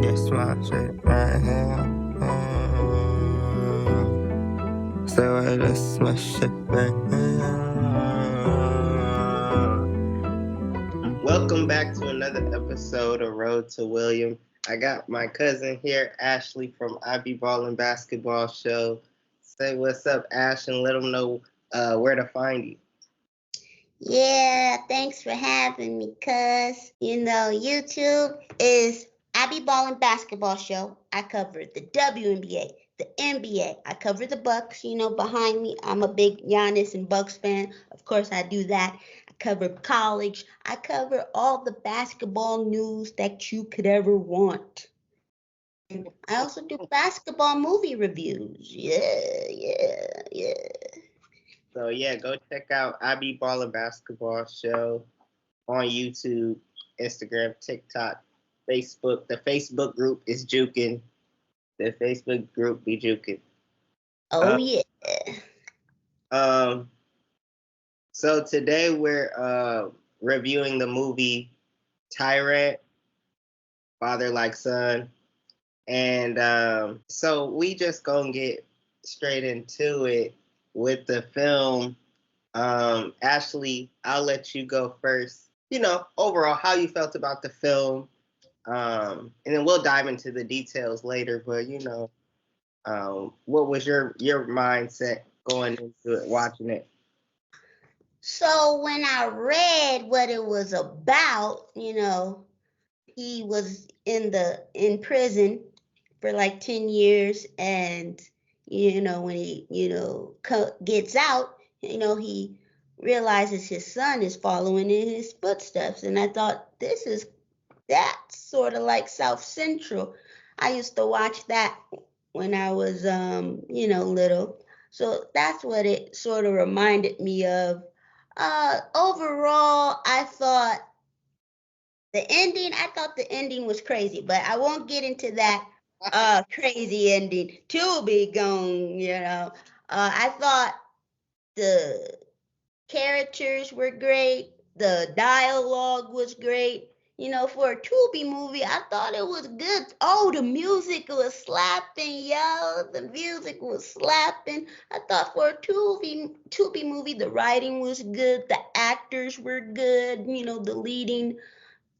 Yes, my shit right here. Say what this my shit right here. Welcome back to another episode of Road to William. I got my cousin here, Ashley from I Be Ballin' Basketball Show. Say what's up, Ash, and let them know where to find you. Yeah, thanks for having me, cuz. YouTube is I Be Ballin' Basketball Show. I cover the WNBA, the NBA. I cover the Bucks, behind me. I'm a big Giannis and Bucks fan. Of course, I do that. I cover college. I cover all the basketball news that you could ever want. I also do basketball movie reviews. Yeah. So yeah, go check out I Be Ballin' Basketball Show on YouTube, Instagram, TikTok, Facebook. The Facebook group is juking. The Facebook group be juking. Oh yeah. Um. So today we're reviewing the movie Tyrant, Father Like Son, and so we just gonna get straight into it with the film. Ashley, I'll let you go first. Overall, how you felt about the film, and then we'll dive into the details later. But what was your mindset going into it, watching it? So when I read what it was about, he was in prison for like 10 years, and when he gets out, he realizes his son is following in his footsteps, and I thought that's sort of like South Central. I used to watch that when I was little. So that's what it sort of reminded me of. Overall, I thought the ending was crazy, but I won't get into that crazy ending. Tubi gone. I thought the characters were great. The dialogue was great. For a Tubi movie, I thought it was good. Oh, the music was slapping, yo. The music was slapping. I thought for a Tubi movie, the writing was good. The actors were good. The leading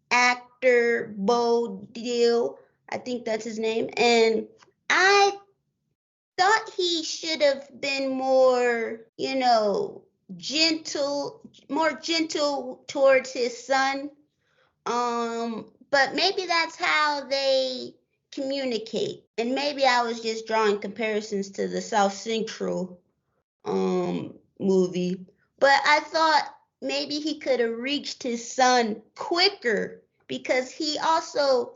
actor, Bo Deal, I think that's his name. And I thought he should have been more, gentle, more gentle towards his son. But maybe that's how they communicate. And maybe I was just drawing comparisons to the South Central movie. But I thought maybe he could have reached his son quicker, because he also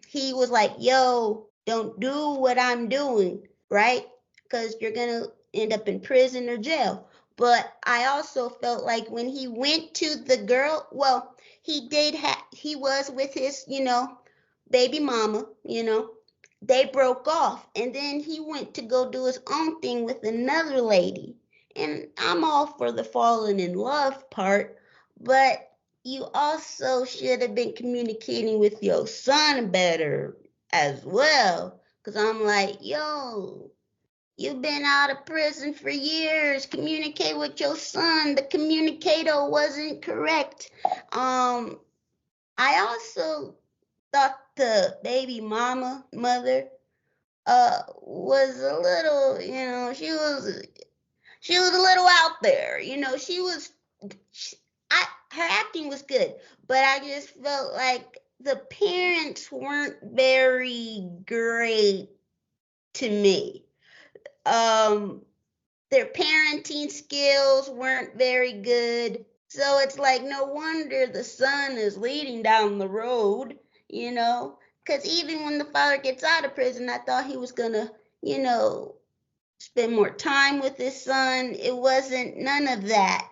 he was like, yo, don't do what I'm doing, right? Because you're gonna end up in prison or jail. But I also felt like when he went to the girl, well, he was with his, baby mama, they broke off, and then he went to go do his own thing with another lady. And I'm all for the falling in love part, but you also should have been communicating with your son better as well. Because I'm like, yo, you've been out of prison for years. Communicate with your son. The communicator wasn't correct. I also thought the baby mother was a little, she was a little out there. Her acting was good, but I just felt like the parents weren't very great to me. Um, their parenting skills weren't very good. So it's like no wonder the son is leading down the road, because even when the father gets out of prison, I thought he was gonna, you know, spend more time with his son. It wasn't none of that.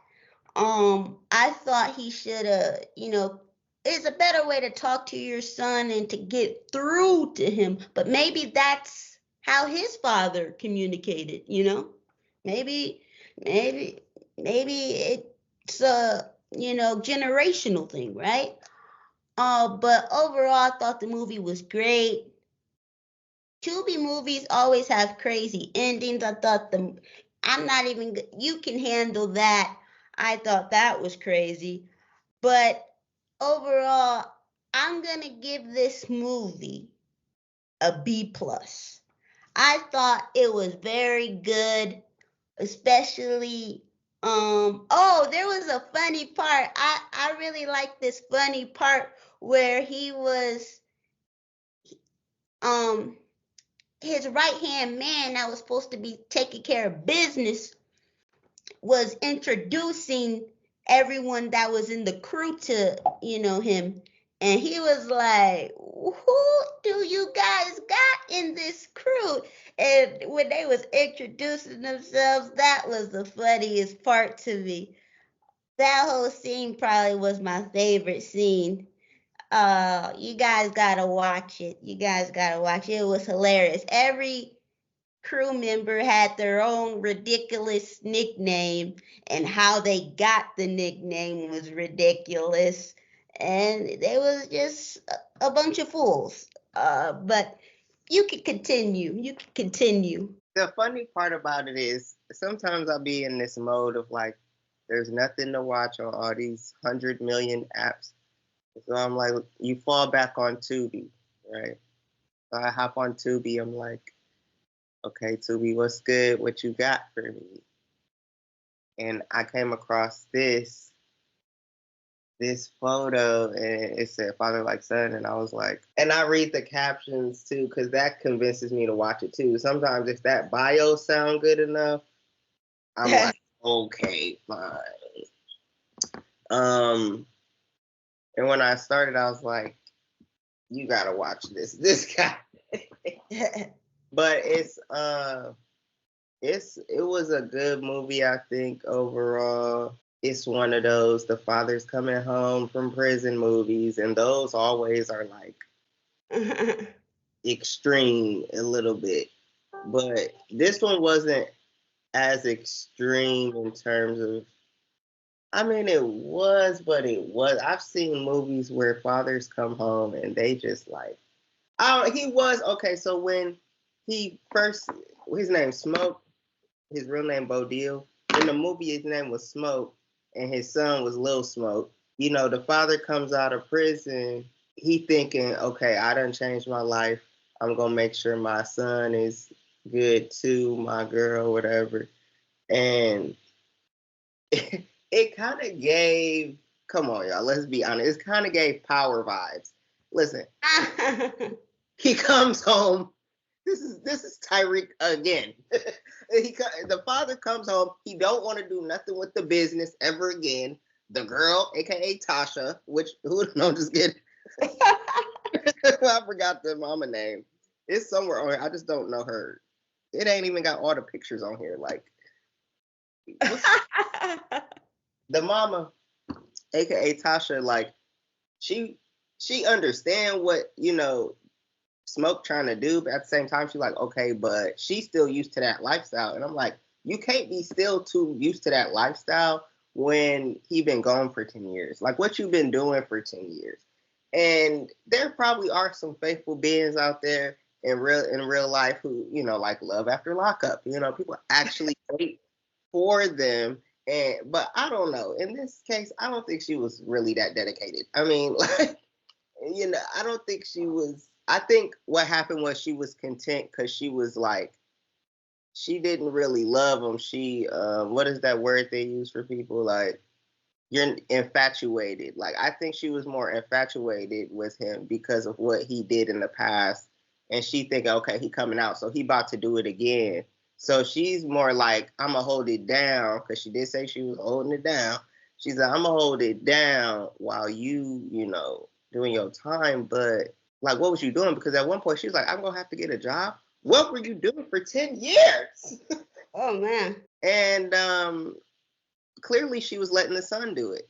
I thought he should have, it's a better way to talk to your son and to get through to him. But maybe that's how his father communicated, Maybe, maybe, maybe it's a, generational thing, right? But overall, I thought the movie was great. Tubi movies always have crazy endings. I'm not even, you can handle that. I thought that was crazy. But overall, I'm going to give this movie a B plus. I thought it was very good, especially there was a funny part. I really like this funny part where he was um his right hand man that was supposed to be taking care of business was introducing everyone that was in the crew to him, and he was like, who do you guys got in this crew? And when they was introducing themselves, that was the funniest part to me. That whole scene probably was my favorite scene. You guys gotta watch it. You guys gotta watch it. It was hilarious. Every crew member had their own ridiculous nickname, and how they got the nickname was ridiculous. And they was just a bunch of fools. But you can continue. You can continue. The funny part about it is sometimes I'll be in this mode of like, there's nothing to watch on all these 100 million apps. So I'm like, you fall back on Tubi, right? So I hop on Tubi. I'm like, okay, Tubi, what's good? What you got for me? And I came across this photo, and it said father like son, and I was like, and I read the captions too, because that convinces me to watch it too. Sometimes if that bio sound good enough, I'm like, okay, fine. And when I started, I was like, you gotta watch this. This guy. But it was a good movie, I think, overall. It's one of those the father's coming home from prison movies, and those always are like extreme a little bit. But this one wasn't as extreme in terms of, I mean, it was, but it was. I've seen movies where fathers come home and they just like, oh, he was okay. So when he first, his name Smoke, his real name Bodil. In the movie, his name was Smoke, and his son was Lil Smoke. You know, the father comes out of prison. He thinking, okay, I done changed my life. I'm gonna make sure my son is good too, my girl, whatever. And it kind of gave. Come on, y'all. Let's be honest. It kind of gave Power vibes. Listen, he comes home. This is Tyreek again. The father comes home. He don't want to do nothing with the business ever again. The girl, aka Tasha, which who no, just kidding. I forgot the mama name. It's somewhere on here. I just don't know her. It ain't even got all the pictures on here. Like the mama, aka Tasha, like she understand what Smoke trying to do, but at the same time, she's like, okay, but she's still used to that lifestyle. And I'm like, you can't be still too used to that lifestyle when he been gone for 10 years. Like, what you been doing for 10 years? And there probably are some faithful beings out there in real life who, like love after lockup. People actually wait for them. But I don't know. In this case, I don't think she was really that dedicated. I mean, like, I don't think she was. I think what happened was she was content because she was like, she didn't really love him. She, what is that word they use for people? Like, you're infatuated. Like, I think she was more infatuated with him because of what he did in the past. And she thinking, okay, he coming out, so he about to do it again. So she's more like, I'm going to hold it down, because she did say she was holding it down. She's like, I'm going to hold it down while you, doing your time, but like, what was you doing? Because at one point she was like, I'm gonna have to get a job. What were you doing for 10 years? Oh man. And clearly she was letting the son do it.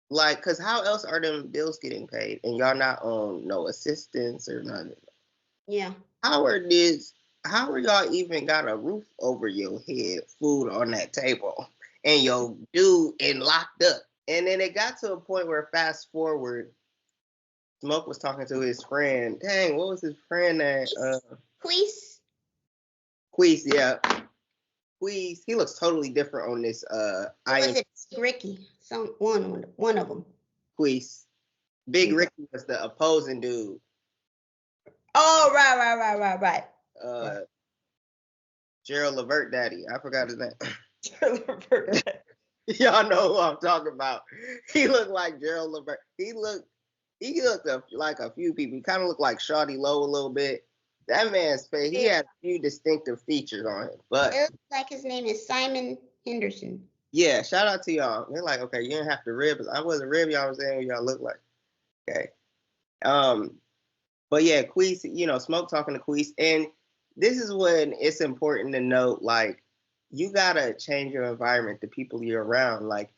Like, cause how else are them bills getting paid? And y'all not on no assistance or nothing. Yeah. How are y'all even got a roof over your head, food on that table, and your dude in locked up? And then it got to a point where fast forward, Smoke was talking to his friend. Dang, what was his friend name? Queese. Queese, yeah. Queese. He looks totally different on this. Was it Ricky? One of them. Queese. Big Ricky was the opposing dude. Oh, right. Gerald Levert daddy. I forgot his name. Gerald Levert daddy. Y'all know who I'm talking about. He looked like Gerald Levert. He looked like a few people. He kind of looked like Shawty Lowe a little bit. That man's face, he had a few distinctive features on him. But it looks like his name is Simon Henderson. Yeah, shout out to y'all. They're like, okay, you didn't have to rib. I wasn't rib. Y'all was saying what y'all look like. Okay. But yeah, Queese, Smoke talking to Queese. And this is when it's important to note, like, you gotta change your environment, the people you're around. Like,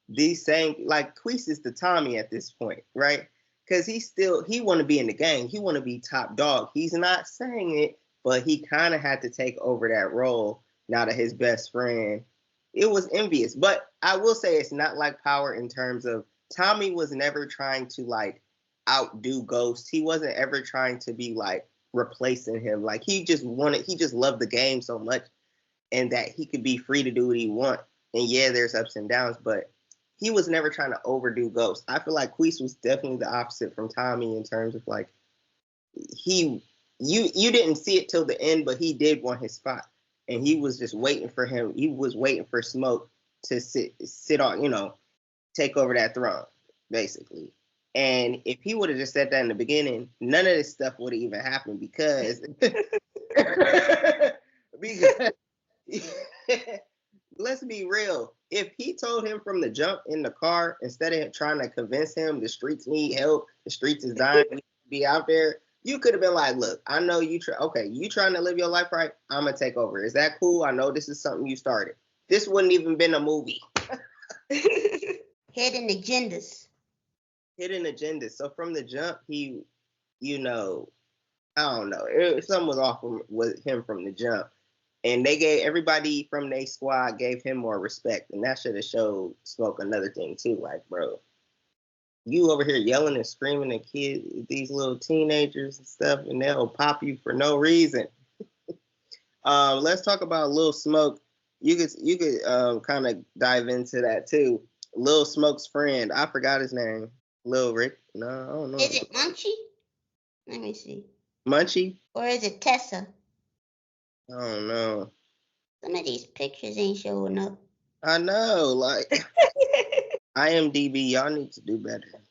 these same, like, Queese is the Tommy at this point, right? Because he want to be in the game. He want to be top dog. He's not saying it, but he kind of had to take over that role now that his best friend. It was envious. But I will say it's not like Power in terms of Tommy was never trying to, like, outdo Ghost. He wasn't ever trying to be, like, replacing him. Like, he just loved the game so much and that he could be free to do what he want. And yeah, there's ups and downs, but he was never trying to overdo Ghost. I feel like Queese was definitely the opposite from Tommy in terms of, like, you didn't see it till the end, but he did want his spot. And he was just waiting for him. He was waiting for Smoke to sit on, take over that throne, basically. And if he would have just said that in the beginning, none of this stuff would have even happened because let's be real. If he told him from the jump in the car, instead of trying to convince him the streets need help, the streets is dying, we need to be out there, you could have been like, look, I know you trying to live your life right, I'm going to take over. Is that cool? I know this is something you started. This wouldn't even been a movie. Hidden agendas. So from the jump, he, I don't know. Something was off with him from the jump. And they gave everybody from their squad gave him more respect. And that should have showed Smoke another thing too. Like, bro, you over here yelling and screaming at kids, these little teenagers and stuff, and they'll pop you for no reason. Let's talk about Lil Smoke. You could kind of dive into that too. Lil Smoke's friend, I forgot his name. Lil Rick? No, I don't know. Is it Munchie? Let me see. Munchie? Or is it Tessa? I don't know. Some of these pictures ain't showing up. I know, like IMDb, y'all need to do better.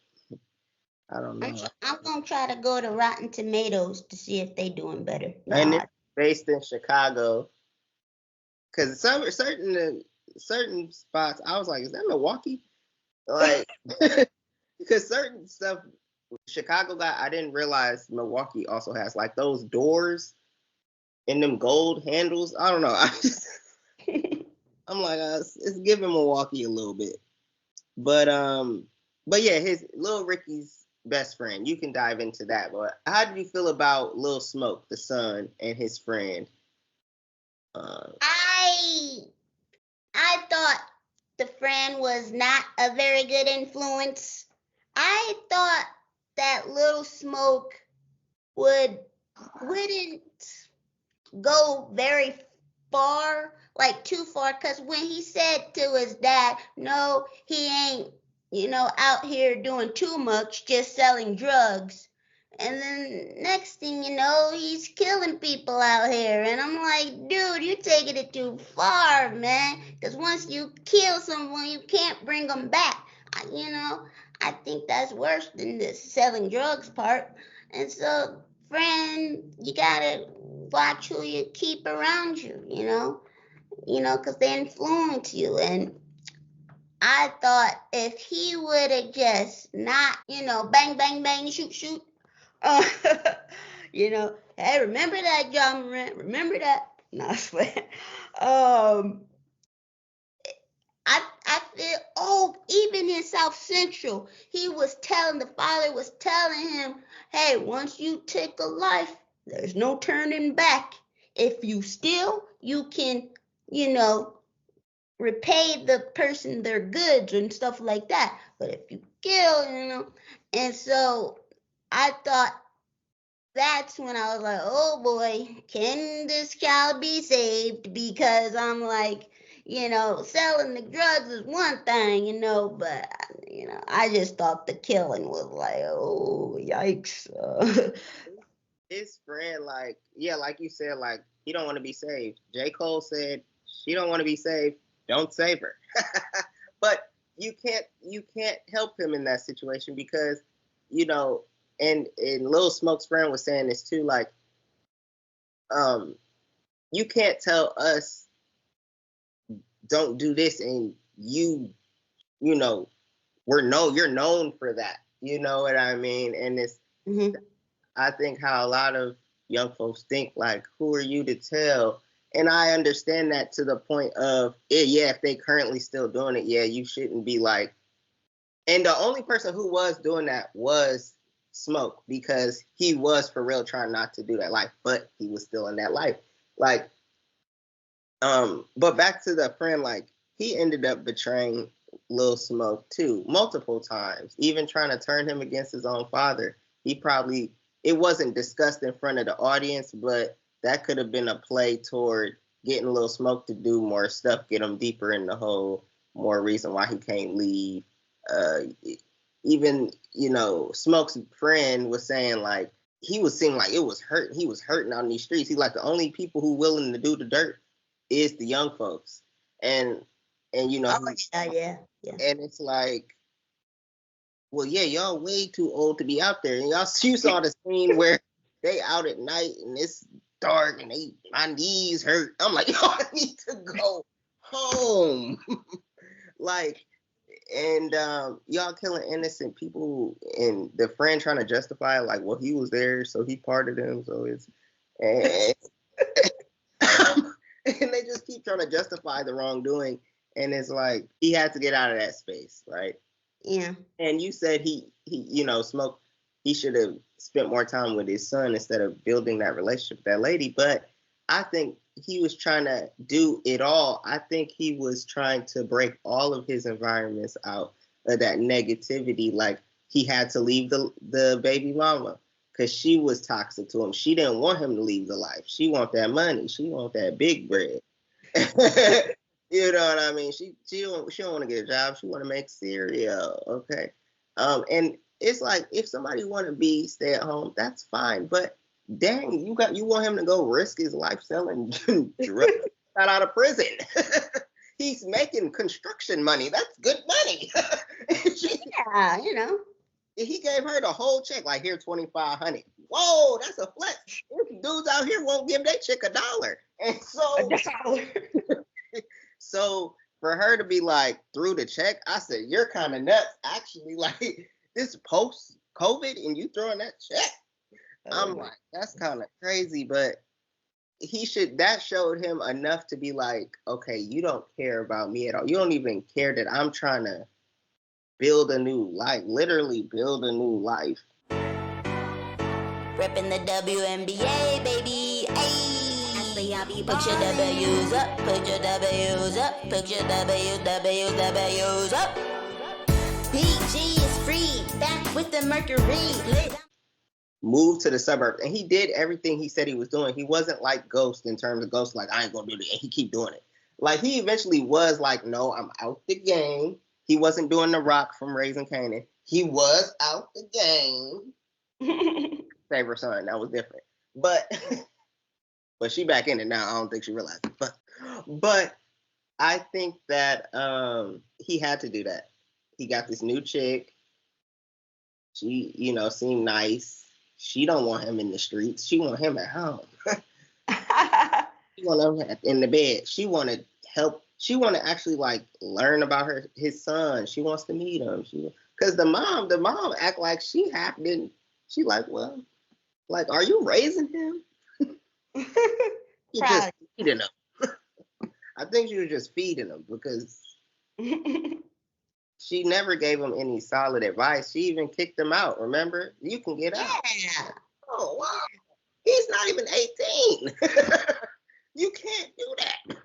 I don't know. I'm gonna try to go to Rotten Tomatoes to see if they doing better. And it's based in Chicago. Cause certain spots, I was like, is that Milwaukee? Like, because certain stuff Chicago got, I didn't realize Milwaukee also has like those doors and them gold handles. I don't know. I'm like, it's giving Milwaukee a little bit. But yeah, his Lil Ricky's best friend. You can dive into that. But how did you feel about Lil Smoke, the son, and his friend? I thought the friend was not a very good influence. I thought that Lil Smoke wouldn't go very far, like too far, because when he said to his dad, no, he ain't, out here doing too much, just selling drugs. And then next thing you know, he's killing people out here. And I'm like, dude, you're taking it too far, man. Because once you kill someone, you can't bring them back. I think that's worse than the selling drugs part. And so, friend, you gotta watch who you keep around you, because they influence you. And I thought if he would have just not, bang, bang, bang, shoot, shoot, hey, remember that, John Morant? Remember that? No, I swear. I feel, even in South Central, the father was telling him, hey, once you take a life, there's no turning back. If you steal, you can, repay the person their goods and stuff like that. But if you kill, and so I thought that's when I was like, oh boy, can this child be saved? Because I'm like, selling the drugs is one thing, but I just thought the killing was like, oh yikes. His friend, like, yeah, like you said, like, he don't want to be saved. J. Cole said she don't want to be saved. Don't save her. But you can't help him in that situation because, you know, and Lil Smoke's friend was saying this too, like, um, you can't tell us don't do this and you know, you're known for that. You know what I mean? And it's Mhm. I think how a lot of young folks think, like, who are you to tell? And I understand that to the point of, yeah, if they currently still doing it, yeah, you shouldn't be like. And the only person who was doing that was Smoke because he was for real trying not to do that life, but he was still in that life. Like, but back to the friend, like, he ended up betraying Lil Smoke too, multiple times, even trying to turn him against his own father. He probably, it wasn't discussed in front of the audience, but that could have been a play toward getting Lil Smoke to do more stuff, get him deeper in the hole, more reason why he can't leave. Uh, even, Smoke's friend was saying, like, he was seeing like it was hurt. He was hurting out in these streets. He's like, the only people who willing to do the dirt is the young folks. And Oh yeah, yeah. and it's like, well, yeah, y'all way too old to be out there. And you saw the scene where they out at night and it's dark and my knees hurt. I'm like, y'all need to go home. Like, and y'all killing innocent people, and the friend trying to justify it, like, well, he was there, so he parted him, so it's and, and they just keep trying to justify the wrongdoing, and it's like he had to get out of that space, right? Yeah. And you said Smoke, he should have spent more time with his son instead of building that relationship with that lady. But I think he was trying to do it all. I think he was trying to break all of his environments out of that negativity. Like, he had to leave the baby mama because she was toxic to him. She didn't want him to leave the life. She want that money. She want that big bread. You know what I mean? She don't want to get a job. She want to make cereal. Okay. And it's like, if somebody want to be stay at home, that's fine. But dang, you want him to go risk his life selling drugs out of prison. He's making construction money. That's good money. Yeah. He gave her the whole check, like, here, $2,500. Whoa, that's a flex. Dudes out here won't give their chick $1. And so for her to be like, through the check, I said, you're kind of nuts. Actually, like, this post COVID and you throwing that check. I'm like, that's kind of crazy, but that showed him enough to be like, okay, you don't care about me at all. You don't even care that I'm trying to build a new life, literally build a new life. Reppin' the WNBA, baby. Ayy. Put your W's up, put your W's up, put your W's up. PG is free, back with the Mercury. Moved to the suburbs, and he did everything he said he was doing. He wasn't like Ghost in terms of Ghost, like, I ain't gonna do it, and he keep doing it. Like, he eventually was like, no, I'm out the game. He wasn't doing the Rock from Raising Kanan. He was out the game. Save her son, that was different. But she back in it now. I don't think she realized it. But I think that he had to do that. He got this new chick. She, seemed nice. She don't want him in the streets. She want him at home. She want him in the bed. She wanted help. She want to actually, like, learn about his son. She wants to meet him. Because the mom act like she half didn't. She like, well, like, are you raising him? You just feeding him. I think she was just feeding him because she never gave him any solid advice. She even kicked him out. Remember? You can get out. Yeah. Oh, wow. He's not even 18. You can't do that.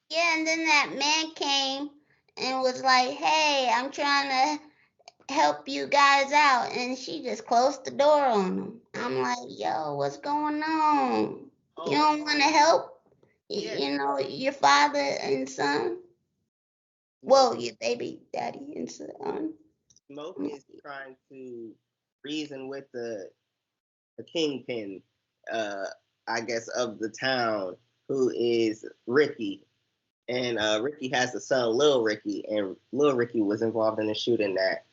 Yeah, and then that man came and was like, hey, I'm trying to help you guys out. And she just closed the door on him. I'm like, yo, what's going on? You Oh, don't want to help, yeah. you know, your father and son? No, Well, your baby daddy and son. Smoke is trying to reason with the kingpin, uh, I guess, of the town, who is Ricky. And Ricky has a son, Lil Ricky, and Lil Ricky was involved in the shooting that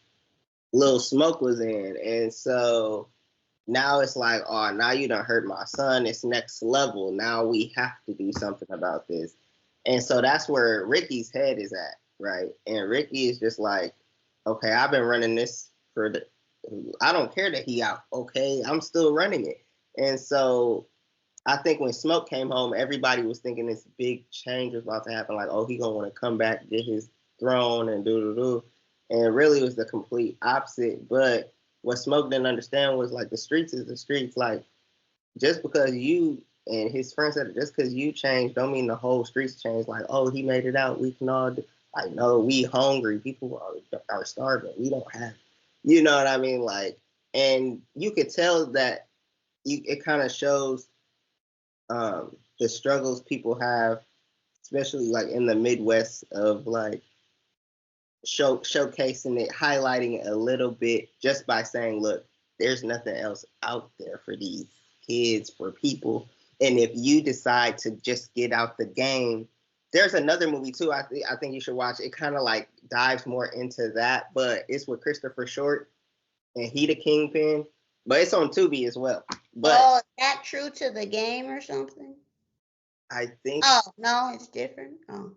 Lil Smoke was in. And so now it's like, oh, now you done hurt my son. It's next level. Now we have to do something about this. And so that's where Ricky's head is at, right? And Ricky is just like, okay, I've been running this for the, I don't care that he out. Okay, I'm still running it. And so I think when Smoke came home, everybody was thinking this big change was about to happen. Like, oh, he gonna want to come back, get his throne, and do do do. And really, it was the complete opposite. But what Smoke didn't understand was like the streets is the streets. Like, just because you and his friends said just because you changed, don't mean the whole streets changed. Like, oh, he made it out. We can all do. Like, no, we hungry. People are starving. We don't have. You know what I mean? Like, and you could tell that it kind of shows the struggles people have, especially like in the Midwest, of like showcasing it, highlighting it a little bit just by saying, look, there's nothing else out there for these kids, for people. And if you decide to just get out the game, there's another movie too. I think you should watch. It kind of like dives more into that, but it's with Christopher Short and he the kingpin. But it's on Tubi as well. But Oh, is that true to the game or something? I think, Oh, no, it's different. Oh.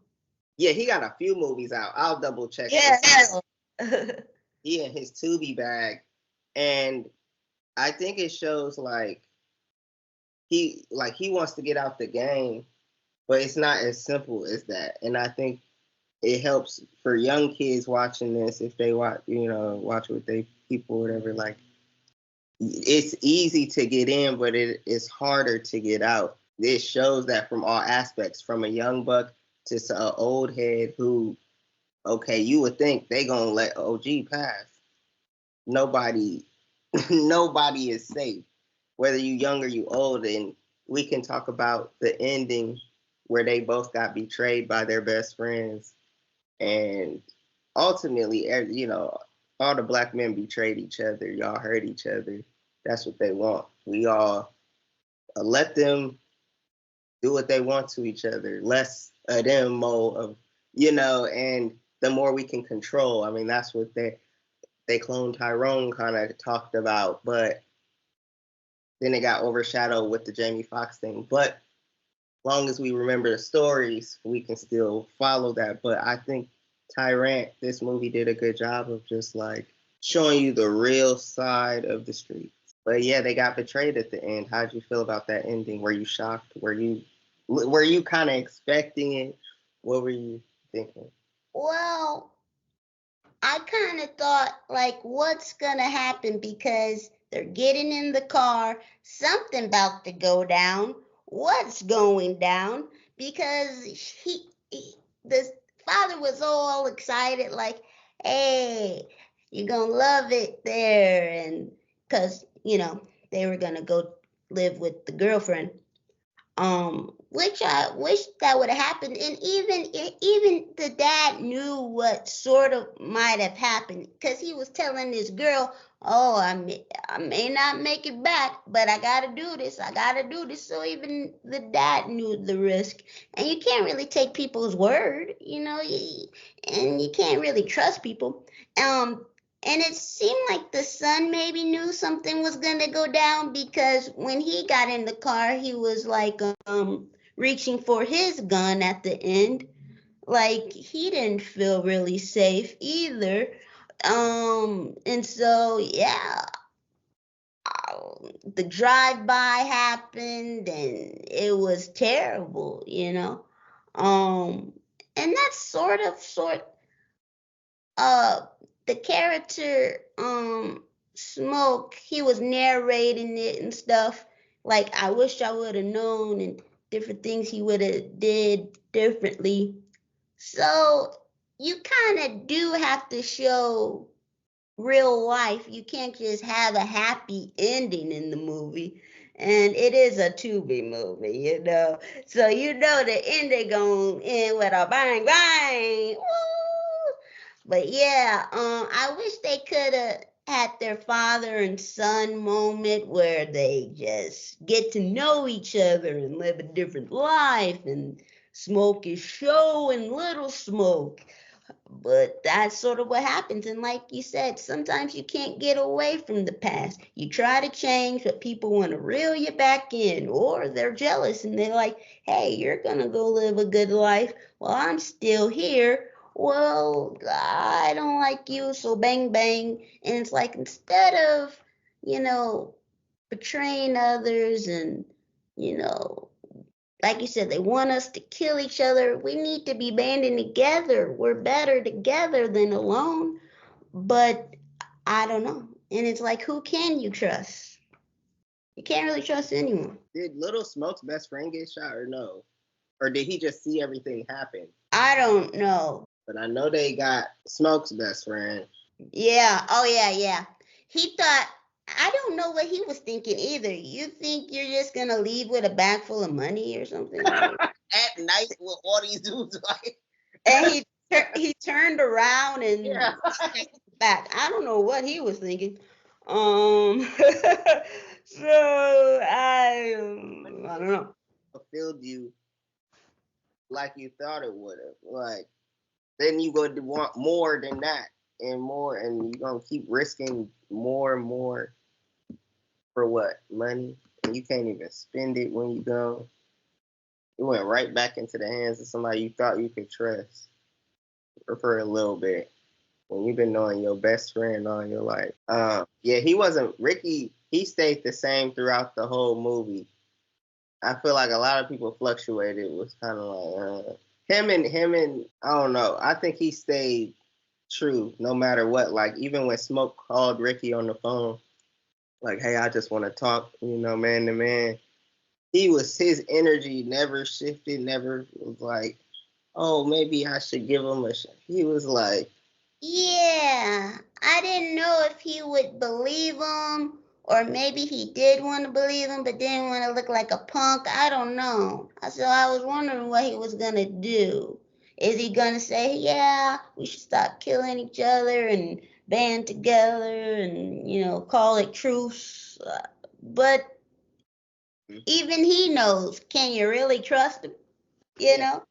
yeah, he got a few movies out. I'll double check Yeah. this. He in his Tubi bag, and I think it shows he wants to get out the game, but it's not as simple as that. And I think it helps for young kids watching this if they watch with they people whatever. Like, it's easy to get in, but it is harder to get out. This shows that from all aspects, from a young buck to an old head who, okay, you would think they gonna let OG pass. Nobody, nobody is safe, whether you young or you old. And we can talk about the ending where they both got betrayed by their best friends, and ultimately, all the black men betrayed each other. Y'all hurt each other. That's what they want. We all let them do what they want to each other. Less of them, more of and the more we can control. I mean, that's what they clone Tyrone kind of talked about, but then it got overshadowed with the Jamie Foxx thing. But long as we remember the stories, we can still follow that. But I think Tyrant, this movie did a good job of just like showing you the real side of the streets. But yeah, they got betrayed at the end. How'd you feel about that ending? Were you shocked? Were you kind of expecting it? What were you thinking? Well, I kind of thought, like, what's gonna happen because they're getting in the car, something about to go down. What's going down? Because the father was all excited, like, hey, you're gonna love it there, and because they were gonna go live with the girlfriend. Which I wish that would have happened. And even the dad knew what sort of might have happened because he was telling this girl, "Oh, I may not make it back, but I gotta do this. I gotta do this." So even the dad knew the risk, and you can't really take people's word, and you can't really trust people. Um, and it seemed like the son maybe knew something was gonna go down because when he got in the car, he was like reaching for his gun at the end. Like he didn't feel really safe either. And so yeah, the drive by happened and it was terrible. Um, and that's sort uh the character Smoke, he was narrating it and stuff. Like I wish I would have known and different things he would have did differently. So you kind of do have to show real life. You can't just have a happy ending in the movie. And it is a Tubi movie, you know. So you know the ending gonna end with a bang bang. Woo! But yeah, I wish they could have had their father and son moment where they just get to know each other and live a different life, and Smoke is showing Little Smoke. But that's sort of what happens. And like you said, sometimes you can't get away from the past. You try to change, but people want to reel you back in, or they're jealous and they're like, hey, you're going to go live a good life while I'm still here. Well, I don't like you, so bang, bang. And it's like, instead of, you know, betraying others and, you know, like you said, they want us to kill each other. We need to be banding together. We're better together than alone. But I don't know. And it's like, who can you trust? You can't really trust anyone. Did Little Smoke's best friend get shot or no? Or did he just see everything happen? I don't know. But I know they got Smoke's best friend. Yeah. Oh, yeah, yeah. He thought, I don't know what he was thinking either. You think you're just going to leave with a bag full of money or something? At night with all these dudes like. And he turned around and Yeah. back. I don't know what he was thinking. So I don't know. Fulfilled you like you thought it would have. Like, then you go to want more than that and more, and you're gonna keep risking more and more for what? Money? And you can't even spend it when you go. It went right back into the hands of somebody you thought you could trust for a little bit when you've been knowing your best friend all your life. Yeah, he wasn't Ricky. He stayed the same throughout the whole movie. I feel like a lot of people fluctuated. It was kind of like him and I don't know. I think he stayed true no matter what. Like even when Smoke called Ricky on the phone, like, "Hey, I just want to talk," man to man. His energy never shifted. Never was like, "Oh, maybe I should give him a shot." He was like, Yeah, I didn't know if he would believe him, or maybe he did want to believe him, but didn't want to look like a punk. I don't know. So I was wondering what he was gonna do. Is he gonna say, "Yeah, we should stop killing each other and band together and call it truce"? But even he knows. Can you really trust him? You yeah. know.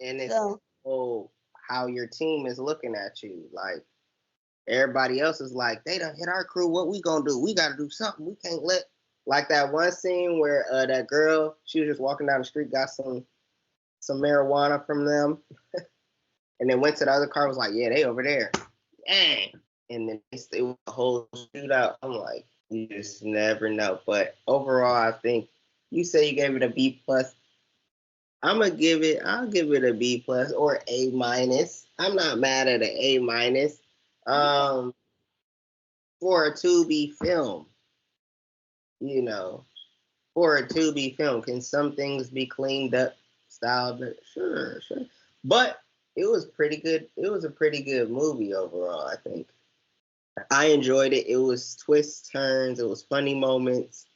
And it's So how your team is looking at you. Like everybody else is like, they done hit our crew. What we gonna do? We gotta do something. We can't let like that one scene where that girl, she was just walking down the street, got some marijuana from them, and then went to the other car. Was like, yeah, they over there. Dang. And then it was a whole shootout. I'm like, you just never know. But overall, I think you say you gave it a B plus. I'll give it a B plus or A minus. I'm not mad at an A minus. For a Tubi film, for a Tubi film, can some things be cleaned up, styled? Sure. But it was pretty good. It was a pretty good movie overall, I think. I enjoyed it. It was twists, turns, it was funny moments,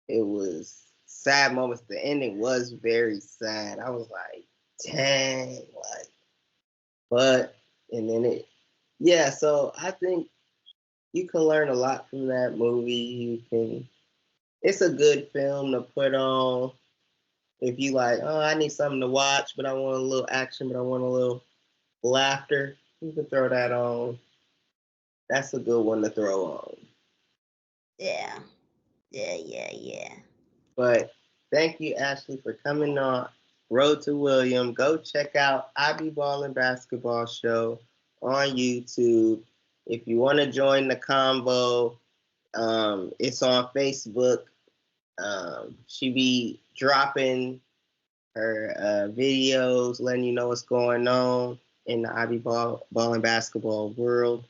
it was sad moments. The ending was very sad. I was like, dang, like, but, and then yeah, so I think you can learn a lot from that movie. It's a good film to put on if you like, oh, I need something to watch, but I want a little action, but I want a little laughter. You can throw that on. That's a good one to throw on. yeah. Yeah. But thank you, Ashley, for coming on Road to William. Go check out I Be Ballin' Basketball Show on YouTube. If you want to join the convo, it's on Facebook. She be dropping her videos, letting you know what's going on in the IB ball and basketball world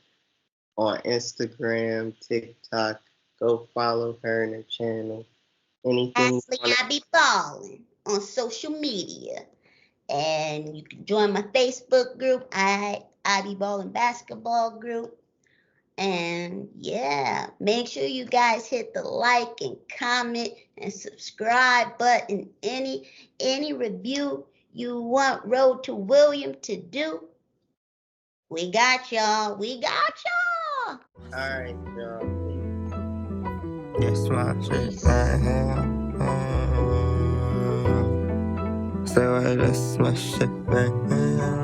on Instagram, TikTok. Go follow her in her channel. Anything? Ashley, I be balling on social media. And you can join my Facebook group, I be balling basketball group. And yeah, make sure you guys hit the like and comment and subscribe button. Any review you want Road to William to do, we got y'all. We got y'all. All right, y'all. Yes, my shit right here. So I just my shit right here.